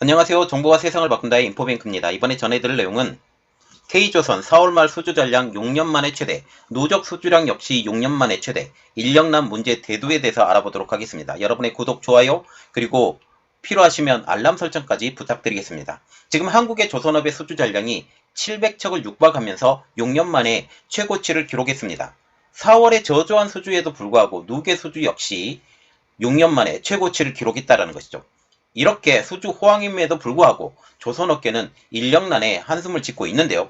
안녕하세요. 정보가 세상을 바꾼다의 인포뱅크입니다. 이번에 전해드릴 내용은 K조선 4월 말 수주 잔량 6년 만에 최대, 누적 수주량 역시 6년 만에 최대, 인력난 문제 대두에 대해서 알아보도록 하겠습니다. 여러분의 구독, 좋아요, 그리고 필요하시면 알람 설정까지 부탁드리겠습니다. 지금 한국의 조선업의 수주 잔량이 700척을 육박하면서 6년 만에 최고치를 기록했습니다. 4월에 저조한 수주에도 불구하고 누계 수주 역시 6년 만에 최고치를 기록했다는 것이죠. 이렇게 수주 호황임에도 불구하고 조선업계는 인력난에 한숨을 짓고 있는데요.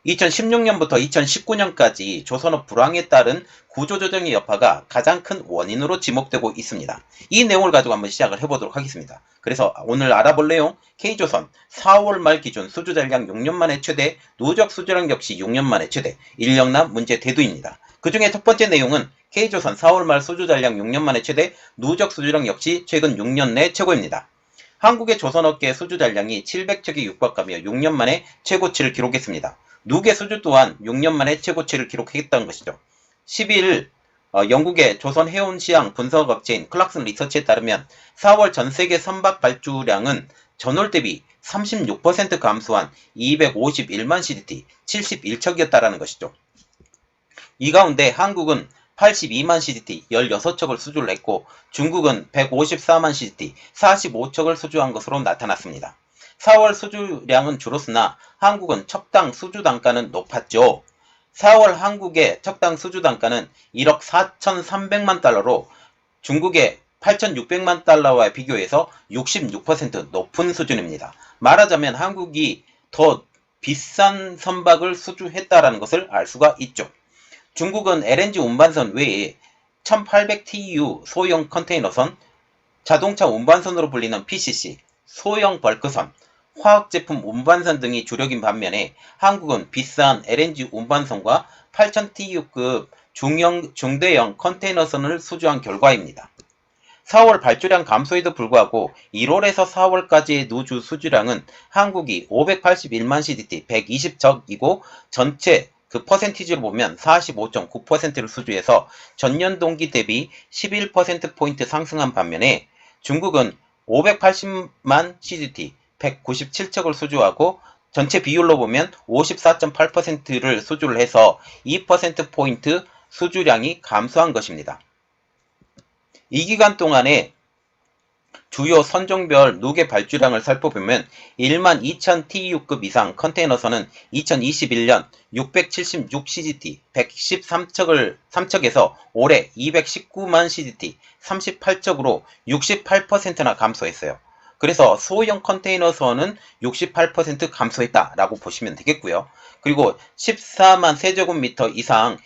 2016년부터 2019년까지 조선업 불황에 따른 구조조정의 여파가 가장 큰 원인으로 지목되고 있습니다. 이 내용을 가지고 한번 시작을 해보도록 하겠습니다. 그래서 오늘 알아볼 내용, K조선 4월 말 기준 수주 잔량 6년 만에 최대, 누적 수주량 역시 6년 만에 최대, 인력난 문제 대두입니다. 그 중에 첫 번째 내용은 K조선 4월 말 수주 잔량 6년 만에 최대, 누적 수주량 역시 최근 6년 내 최고입니다. 한국의 조선업계 수주 잔량이 700척에 육박하며 6년 만에 최고치를 기록했습니다. 누계 수주 또한 6년 만에 최고치를 기록했다는 것이죠. 12일 영국의 조선 해운시장 분석업체인 클락슨 리서치에 따르면 4월 전세계 선박 발주량은 전월 대비 36% 감소한 251만 CDT 71척이었다는 것이죠. 이 가운데 한국은 82만 CDT 16척을 수주를 했고 중국은 154만 CDT 45척을 수주한 것으로 나타났습니다. 4월 수주량은 줄었으나 한국은 척당 수주 단가는 높았죠. 4월 한국의 척당 수주 단가는 1억 4,300만 달러로 중국의 8,600만 달러와 비교해서 66% 높은 수준입니다. 말하자면 한국이 더 비싼 선박을 수주했다는 것을 알 수가 있죠. 중국은 LNG 운반선 외에 1800TEU 소형 컨테이너선, 자동차 운반선으로 불리는 PCC, 소형 벌크선, 화학제품 운반선 등이 주력인 반면에 한국은 비싼 LNG 운반선과 8000TEU급 중대형 컨테이너선을 수주한 결과입니다. 4월 발주량 감소에도 불구하고 1월에서 4월까지의 누주 수주량은 한국이 581만 CDT 120척이고 전체 그 퍼센티지로 보면 45.9%를 수주해서 전년 동기 대비 11%포인트 상승한 반면에 중국은 580만 CDT 197척을 수주하고 전체 비율로 보면 54.8%를 수주를 해서 2%포인트 수주량이 감소한 것입니다. 이 기간 동안에 주요 선종별 누계 발주량을 살펴보면 12,000TEU급 이상 컨테이너선은 2021년 676CGT 113척에서 올해 219만 CGT 38척으로 68%나 감소했어요. 그래서 소형 컨테이너선은 68% 감소했다라고 보시면 되겠고요. 그리고 14만 세제곱미터 이상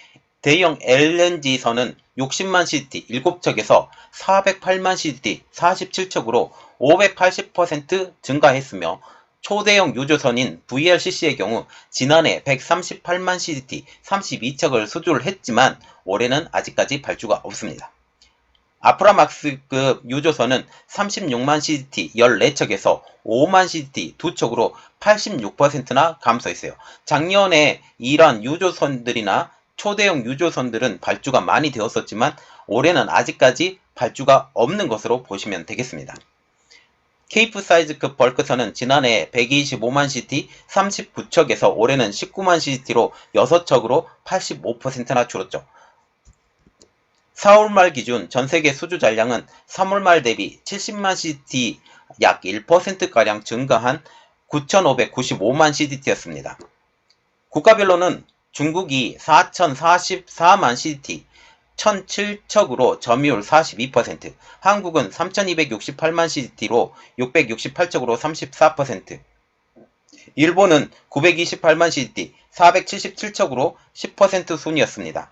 대형 LNG선은 60만 CDT 7척에서 408만 CDT 47척으로 580% 증가했으며 초대형 유조선인 VLCC의 경우 지난해 138만 CDT 32척을 수주를 했지만 올해는 아직까지 발주가 없습니다. 아프라막스급 유조선은 36만 CDT 14척에서 5만 CDT 2척으로 86%나 감소했어요. 작년에 이러한 유조선들이나 초대형 유조선들은 발주가 많이 되었었지만 올해는 아직까지 발주가 없는 것으로 보시면 되겠습니다. 케이프 사이즈급 벌크선은 지난해 125만 CT 39척에서 올해는 19만 CT로 6척으로 85%나 줄었죠. 4월 말 기준 전세계 수주 잔량은 3월 말 대비 70만 CT 약 1%가량 증가한 9,595만 CDT였습니다. 국가별로는 중국이 4,044만 CDT 1,007척으로 점유율 42%, 한국은 3,268만 CDT로 668척으로 34%, 일본은 928만 CDT 477척으로 10% 순이었습니다.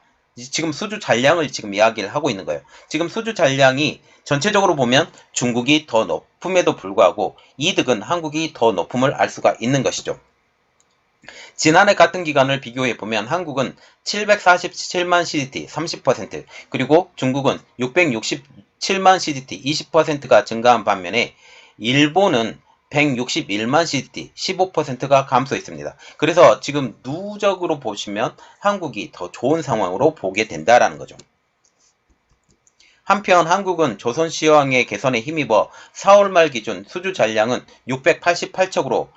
지금 수주 잔량을 지금 이야기를 하고 있는 거예요. 지금 수주 잔량이 전체적으로 보면 중국이 더 높음에도 불구하고 이득은 한국이 더 높음을 알 수가 있는 것이죠. 지난해 같은 기간을 비교해보면 한국은 747만 CDT 30%, 그리고 중국은 667만 CDT 20%가 증가한 반면에 일본은 161만 CDT 15%가 감소했습니다. 그래서 지금 누적으로 보시면 한국이 더 좋은 상황으로 보게 된다라는 거죠. 한편 한국은 조선시황의 개선에 힘입어 4월 말 기준 수주 잔량은 688척으로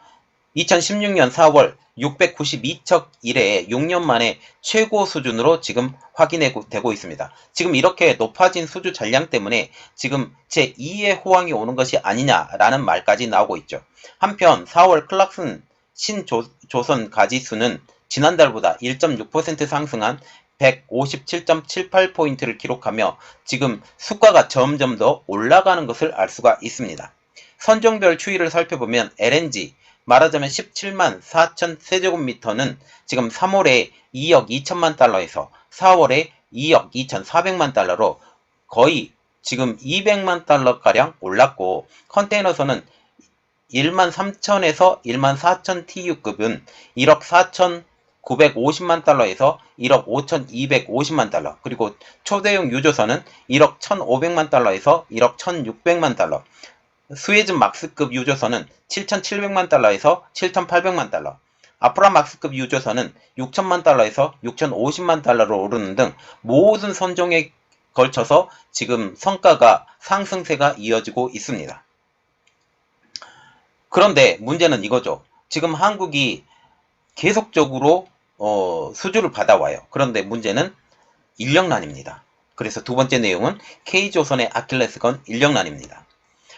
2016년 4월 692척 이래 6년 만에 최고 수준으로 지금 확인되고 있습니다. 지금 이렇게 높아진 수주 잔량 때문에 지금 제2의 호황이 오는 것이 아니냐라는 말까지 나오고 있죠. 한편 4월 클락슨 신조선 가지수는 지난달보다 1.6% 상승한 157.78포인트를 기록하며 지금 수가가 점점 더 올라가는 것을 알 수가 있습니다. 선종별 추이를 살펴보면 LNG, 말하자면 17만 4천 세제곱미터는 지금 3월에 2억 2천만 달러에서 4월에 2억 2,400만 달러로 거의 지금 200만 달러가량 올랐고, 컨테이너선은 1만 3천에서 1만 4천 TU급은 1억 4,950만 달러에서 1억 5,250만 달러, 그리고 초대형 유조선은 1억 1,500만 달러에서 1억 1,600만 달러, 스웨즈 막스급 유조선은 7,700만 달러에서 7,800만 달러, 아프라막스급 유조선은 6천만 달러에서 6,050만 달러로 오르는 등 모든 선종에 걸쳐서 지금 성과가 상승세가 이어지고 있습니다. 그런데 문제는 이거죠. 지금 한국이 계속적으로 수주를 받아와요. 그런데 문제는 인력난입니다. 그래서 두 번째 내용은 K조선의 아킬레스건 인력난입니다.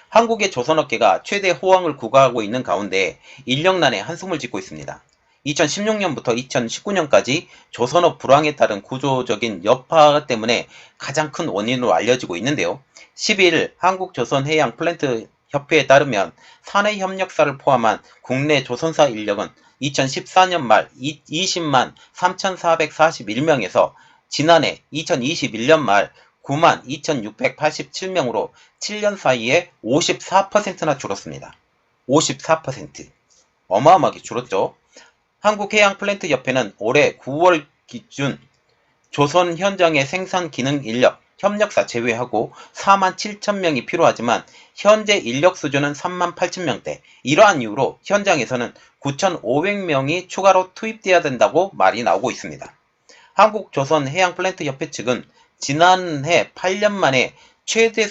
한국의 조선업계가 최대 호황을 구가하고 있는 가운데 인력난에 한숨을 짓고 있습니다. 2016년부터 2019년까지 조선업 불황에 따른 구조적인 여파 때문에 가장 큰 원인으로 알려지고 있는데요. 12일 한국조선해양 플랜트 협회에 따르면 사내협력사를 포함한 국내 조선사 인력은 2014년 말 20만 3,441명에서 지난해 2021년 말 9만 2,687명으로 7년 사이에 54%나 줄었습니다. 54%. 어마어마하게 줄었죠. 한국해양플랜트협회는 올해 9월 기준 조선 현장의 생산 기능 인력, 협력사 제외하고 4만 7천 명이 필요하지만 현재 인력 수준은 3만 8천 명대. 이러한 이유로 현장에서는 9,500명이 추가로 투입돼야 된다고 말이 나오고 있습니다. 한국조선해양플랜트협회 측은 지난해 8년 만에 최대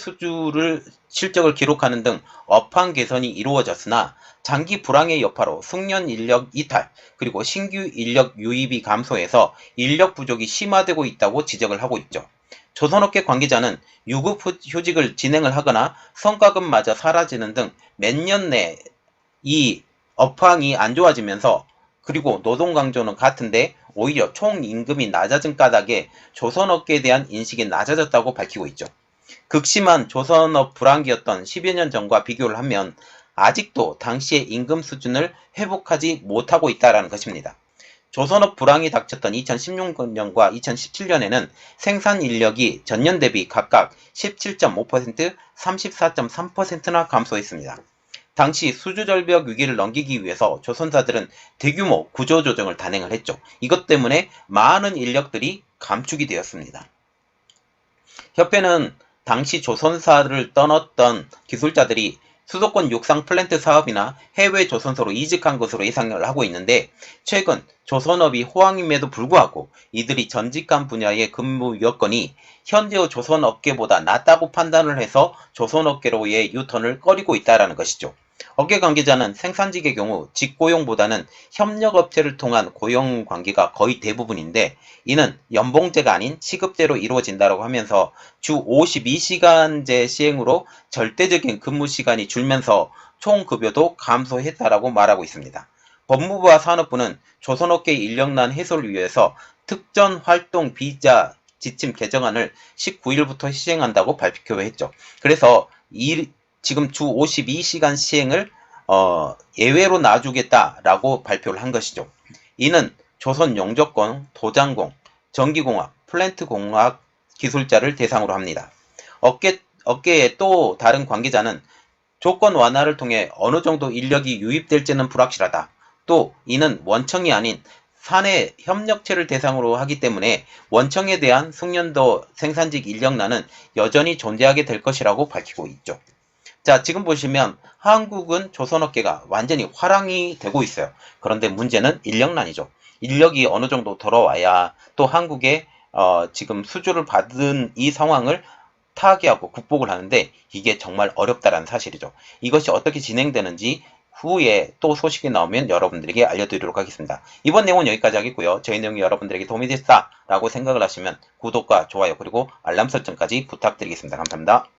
실적을 기록하는 등 업황 개선이 이루어졌으나 장기 불황의 여파로 숙련 인력 이탈, 그리고 신규 인력 유입이 감소해서 인력 부족이 심화되고 있다고 지적을 하고 있죠. 조선업계 관계자는 유급휴직을 진행을 하거나 성과급마저 사라지는 등 몇 년 내 이 업황이 안 좋아지면서, 그리고 노동강조는 같은데 오히려 총임금이 낮아진 까닭에 조선업계에 대한 인식이 낮아졌다고 밝히고 있죠. 극심한 조선업 불황기였던 10여 년 전과 비교를 하면 아직도 당시의 임금 수준을 회복하지 못하고 있다는 것입니다. 조선업 불황이 닥쳤던 2016년과 2017년에는 생산 인력이 전년 대비 각각 17.5%, 34.3%나 감소했습니다. 당시 수주절벽 위기를 넘기기 위해서 조선사들은 대규모 구조조정을 단행을 했죠. 이것 때문에 많은 인력들이 감축이 되었습니다. 협회는 당시 조선사를 떠났던 기술자들이 수도권 육상 플랜트 사업이나 해외 조선소로 이직한 것으로 예상을 하고 있는데, 최근 조선업이 호황임에도 불구하고 이들이 전직한 분야의 근무 여건이 현재의 조선업계보다 낮다고 판단을 해서 조선업계로의 유턴을 꺼리고 있다는 것이죠. 업계 관계자는 생산직의 경우 직고용보다는 협력업체를 통한 고용관계가 거의 대부분인데, 이는 연봉제가 아닌 시급제로 이루어진다고 하면서 주 52시간제 시행으로 절대적인 근무시간이 줄면서 총급여도 감소했다라고 말하고 있습니다. 법무부와 산업부는 조선업계 인력난 해소를 위해서 특전활동 비자 지침 개정안을 19일부터 시행한다고 발표했죠. 그래서 지금 주 52시간 시행을 예외로 놔주겠다라고 발표를 한 것이죠. 이는 조선 용접공, 도장공, 전기공학, 플랜트공학 기술자를 대상으로 합니다. 업계의 또 다른 관계자는 조건 완화를 통해 어느 정도 인력이 유입될지는 불확실하다. 또 이는 원청이 아닌 사내 협력체를 대상으로 하기 때문에 원청에 대한 숙련도 생산직 인력난은 여전히 존재하게 될 것이라고 밝히고 있죠. 자, 지금 보시면 한국은 조선업계가 완전히 화랑이 되고 있어요. 그런데 문제는 인력난이죠. 인력이 어느 정도 들어와야 또 한국에 지금 수주를 받은 이 상황을 타개하고 극복을 하는데 이게 정말 어렵다라는 사실이죠. 이것이 어떻게 진행되는지 후에 또 소식이 나오면 여러분들에게 알려드리도록 하겠습니다. 이번 내용은 여기까지 하겠고요. 저희 내용이 여러분들에게 도움이 됐다라고 생각을 하시면 구독과 좋아요 그리고 알람 설정까지 부탁드리겠습니다. 감사합니다.